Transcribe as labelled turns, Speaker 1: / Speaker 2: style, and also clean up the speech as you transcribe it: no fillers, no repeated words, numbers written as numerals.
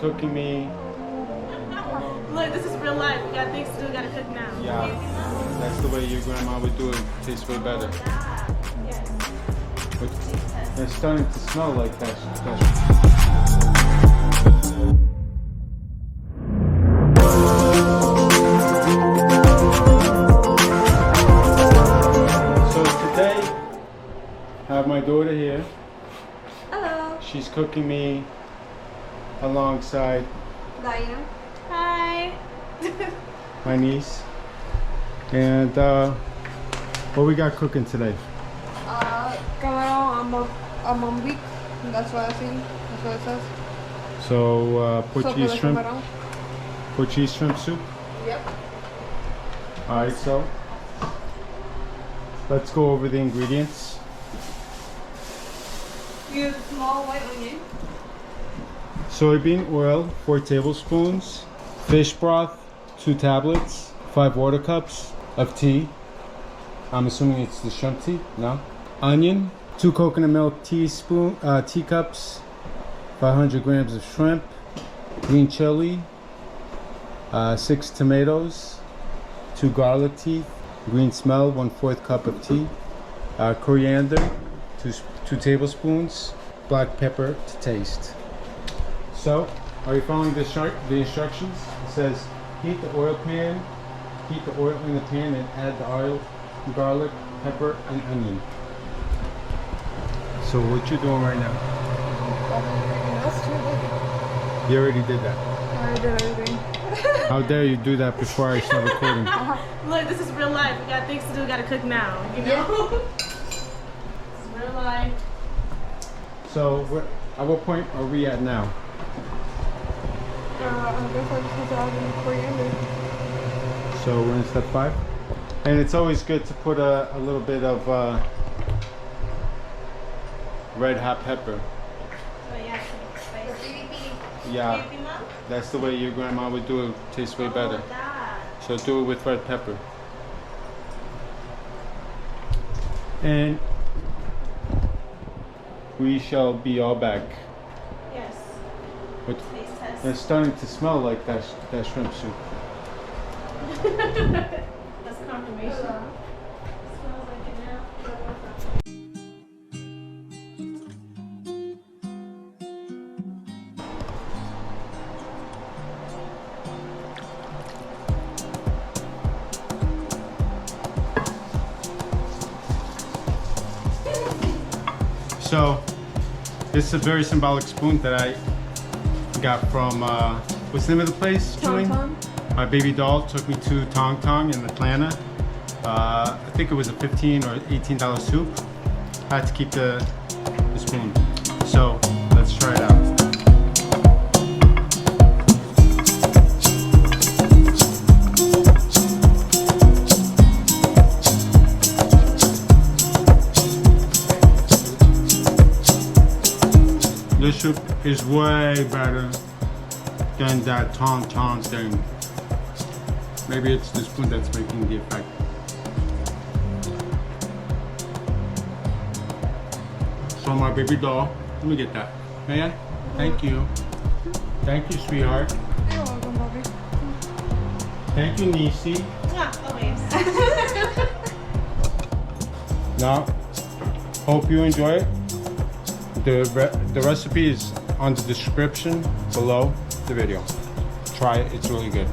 Speaker 1: cooking me.
Speaker 2: Look, this is real life. We got things to do. We gotta cook now.
Speaker 1: Yeah, that's the way your grandma would do it. Tastes way better.
Speaker 2: Yes.
Speaker 1: But it's starting to smell like that. So today, I have my daughter here.
Speaker 3: Hello.
Speaker 1: She's cooking me alongside
Speaker 3: Diana.
Speaker 2: Hi.
Speaker 1: my niece. And what we got cooking today?
Speaker 3: Camarão amambique. That's what I think. That's what it says.
Speaker 1: So Portuguese
Speaker 3: Sopa de
Speaker 1: shrimp,
Speaker 3: camarão.
Speaker 1: Portuguese shrimp soup.
Speaker 3: Yep.
Speaker 1: All right, so let's go over the ingredients.
Speaker 3: Use small white onion.
Speaker 1: Soybean oil, 4 tablespoons. Fish broth, 2 tablets. 5 water cups of tea. I'm assuming it's the shrimp tea, no? Onion, 2 coconut milk teacups. 500 grams of shrimp. Green chili. 6 tomatoes. 2 garlic teeth. Green smell, 1/4 cup of tea. Coriander, 2 tablespoons. Black pepper to taste. So, are you following the instructions? It says heat the oil pan, heat the oil in the pan and add the oil, garlic, pepper, and onion. So what you doing right now?
Speaker 3: That's too big.
Speaker 1: You already did that.
Speaker 3: I already did everything.
Speaker 1: How dare you do that before I start recording?
Speaker 2: Look, this is real life. We got things to do. We gotta cook now. You know? This is real life.
Speaker 1: So, at what point are we at now?
Speaker 3: I guess I just have to add in coriander.
Speaker 1: So we're in step 5. And it's always good to put a little bit of red hot pepper.
Speaker 2: So yeah, spicy.
Speaker 1: Yeah, that's the way your grandma would do it. Tastes way better. So do it with red pepper. And we shall be all back.
Speaker 2: Yes.
Speaker 1: But
Speaker 2: Taste test.
Speaker 1: it's starting to smell like that shrimp soup.
Speaker 2: That's confirmation. Smells like it now.
Speaker 1: So this is a very symbolic spoon that I got from what's the name of the place?
Speaker 3: Tong Tong.
Speaker 1: My baby doll took me to Tong Tong in Atlanta. I think it was a $15 or $18 soup. I had to keep the spoon. So let's try it out. This soup is way better than that Tong Tong thing. Maybe it's the spoon that's making the effect. So my baby doll, let me get that. May I? Thank you. Thank you, sweetheart.
Speaker 3: You're welcome, Bobby.
Speaker 1: Thank you, Nisi.
Speaker 2: Always.
Speaker 1: Now, hope you enjoy it. The recipe is on the description below the video. Try it, it's really good.